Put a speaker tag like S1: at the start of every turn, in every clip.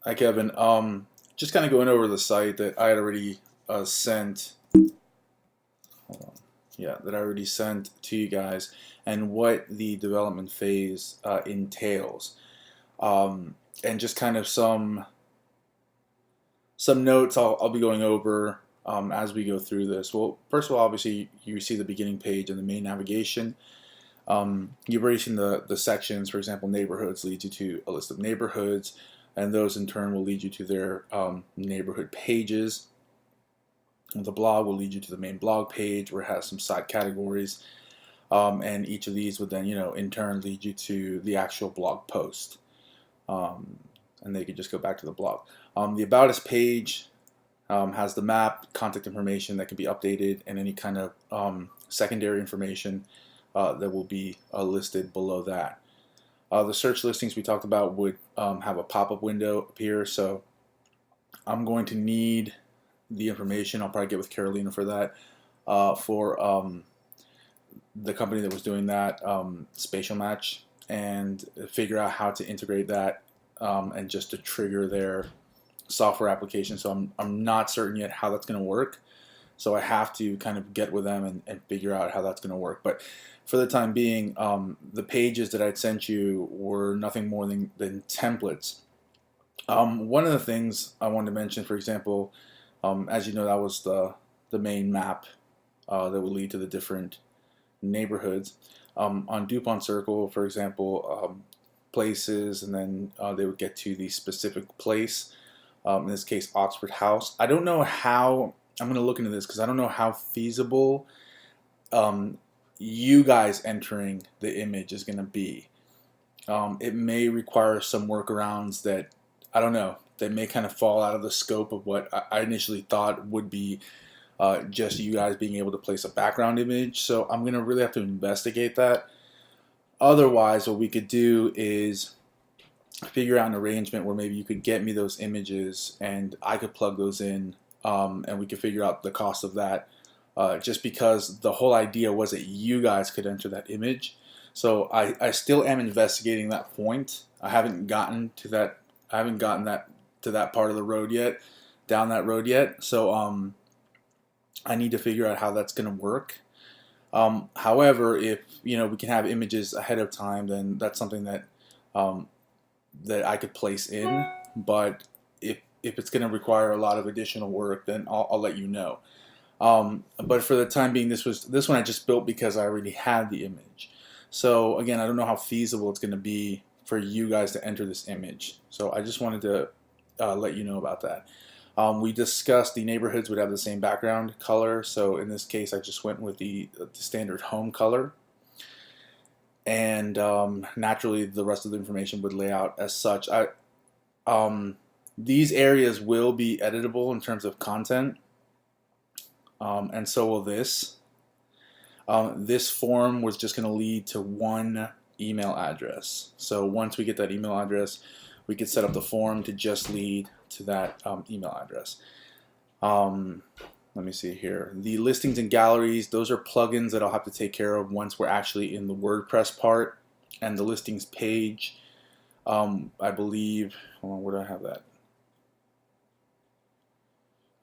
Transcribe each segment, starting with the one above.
S1: Hi, Kevin. Just kind of going over the site that I had already sent. Hold on. Yeah, that I already sent to you guys, and what the development phase entails, and just kind of some notes I'll be going over as we go through this. Well, first of all, obviously you see the beginning page and the main navigation. You've already seen the sections. For example, neighborhoods leads you to a list of neighborhoods, and those in turn will lead you to their neighborhood pages. The blog will lead you to the main blog page where it has some side categories, and each of these would then, in turn lead you to the actual blog post, um, and they could just go back to the blog. The About Us page has the map, contact information that can be updated, and any kind of secondary information that will be listed below that. The search listings we talked about would have a pop-up window appear, so I'm going to need the information. I'll probably get with Carolina for that, for the company that was doing that, Spatial Match, and figure out how to integrate that and just to trigger their software application. So I'm not certain yet how that's going to work. So I have to kind of get with them and figure out how that's going to work. But for the time being, the pages that I'd sent you were nothing more than templates. One of the things I wanted to mention, for example, as you know, that was the main map that would lead to the different neighborhoods. On DuPont Circle, for example, places, and then they would get to the specific place. In this case, Oxford House. I don't know how, I'm going to look into this because I don't know how feasible you guys entering the image is going to be. It may require some workarounds that, I don't know, that may kind of fall out of the scope of what I initially thought would be just you guys being able to place a background image. So I'm going to really have to investigate that. Otherwise, what we could do is figure out an arrangement where maybe you could get me those images and I could plug those in, and we could figure out the cost of that, just because the whole idea was that you guys could enter that image. So I still am investigating that point. I haven't gotten to that. I haven't gotten that to that part of the road yet, down that road yet. So I need to figure out how that's going to work. However, if we can have images ahead of time, then that's something that that I could place in. But if it's going to require a lot of additional work, then I'll let you know. But for the time being, this one I just built because I already had the image. So again, I don't know how feasible it's going to be for you guys to enter this image. So I just wanted to let you know about that. We discussed the neighborhoods would have the same background color. So in this case, I just went with the standard home color. And naturally, the rest of the information would lay out as such. These areas will be editable in terms of content, and so will this. This form was just going to lead to one email address. So once we get that email address, we could set up the form to just lead to that email address. Let me see here. The listings and galleries, those are plugins that I'll have to take care of once we're actually in the WordPress part. And the listings page, I believe, hold on, where do I have that?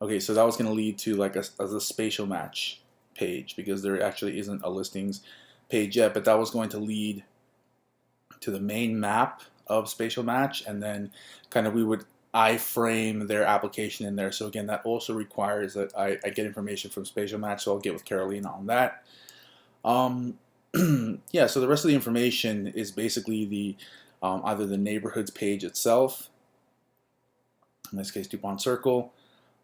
S1: Okay, so that was going to lead to like a spatial match page, because there actually isn't a listings page yet, but that was going to lead to the main map of spatial match, and then kind of we would iframe their application in there. So again, that also requires that I get information from spatial match, so I'll get with Carolina on that. Yeah, so the rest of the information is basically the either the neighborhoods page itself, in this case DuPont Circle.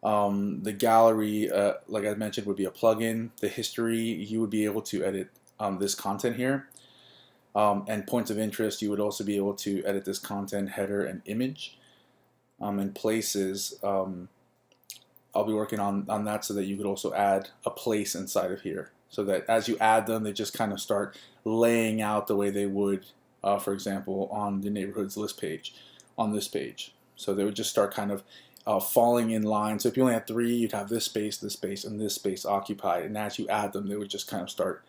S1: The gallery, like I mentioned, would be a plugin. The history, you would be able to edit this content here. And points of interest, you would also be able to edit this content, header, and image. And places, I'll be working on that so that you could also add a place inside of here. So that as you add them, they just kind of start laying out the way they would, for example, on the neighborhoods list page, on this page. So they would just start kind of falling in line. So if you only had 3, you'd have this space, and this space occupied. And as you add them, they would just kind of start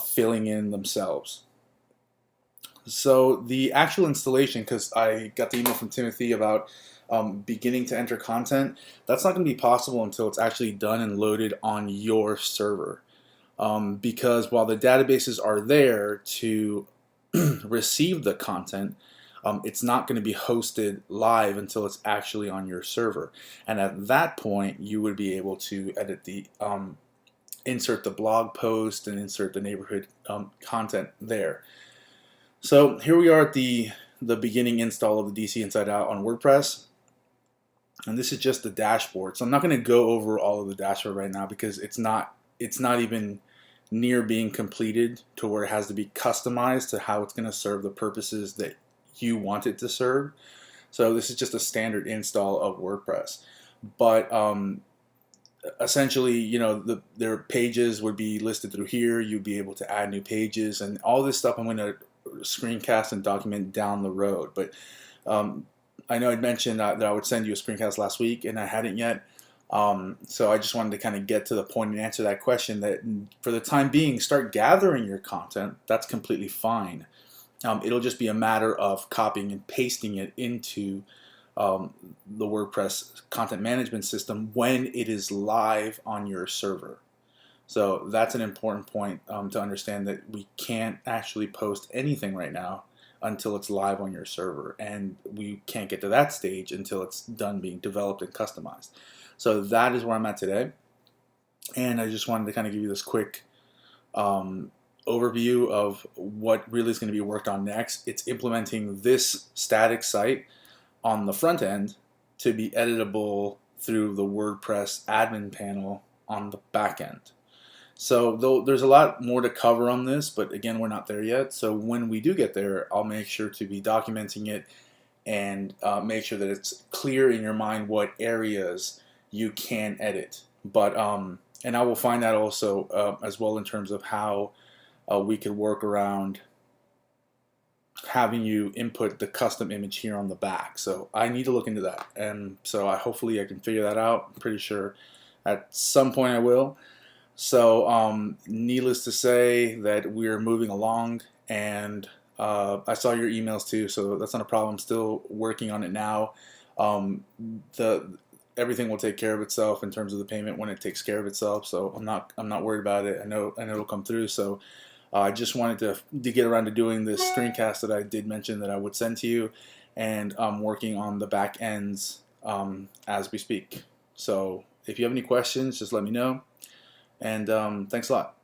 S1: filling in themselves. So the actual installation, because I got the email from Timothy about beginning to enter content, that's not going to be possible until it's actually done and loaded on your server. Because while the databases are there to receive the content, it's not going to be hosted live until it's actually on your server. And at that point, you would be able to edit insert the blog post and insert the neighborhood content there. So here we are at the beginning install of the DC Inside Out on WordPress. And this is just the dashboard. So I'm not going to go over all of the dashboard right now because it's not even near being completed to where it has to be customized to how it's going to serve the purposes that you want it to serve. So this is just a standard install of WordPress. But essentially, their pages would be listed through here. You'd be able to add new pages and all this stuff I'm going to screencast and document down the road. But I know I'd mentioned that I would send you a screencast last week, and I hadn't yet. So I just wanted to kind of get to the point and answer that question, that for the time being, start gathering your content. That's completely fine. It'll just be a matter of copying and pasting it into the WordPress content management system when it is live on your server. So that's an important point to understand, that we can't actually post anything right now until it's live on your server, and we can't get to that stage until it's done being developed and customized. So that is where I'm at today, and I just wanted to kind of give you this quick overview of what really is going to be worked on next. It's implementing this static site on the front end to be editable through the WordPress admin panel on the back end. So there's a lot more to cover on this, but again, we're not there yet. So when we do get there, I'll make sure to be documenting it and make sure that it's clear in your mind what areas you can edit. But and I will find out also as well in terms of how we could work around having you input the custom image here on the back. So I need to look into that, and so hopefully I can figure that out. I'm pretty sure at some point I will. So needless to say that we're moving along, and I saw your emails too, so that's not a problem. Still working on it now. Everything will take care of itself in terms of the payment when it takes care of itself. So I'm not worried about it. I know it'll come through. So I just wanted to get around to doing this screencast that I did mention that I would send to you, and I'm working on the back ends as we speak. So if you have any questions, just let me know. And thanks a lot.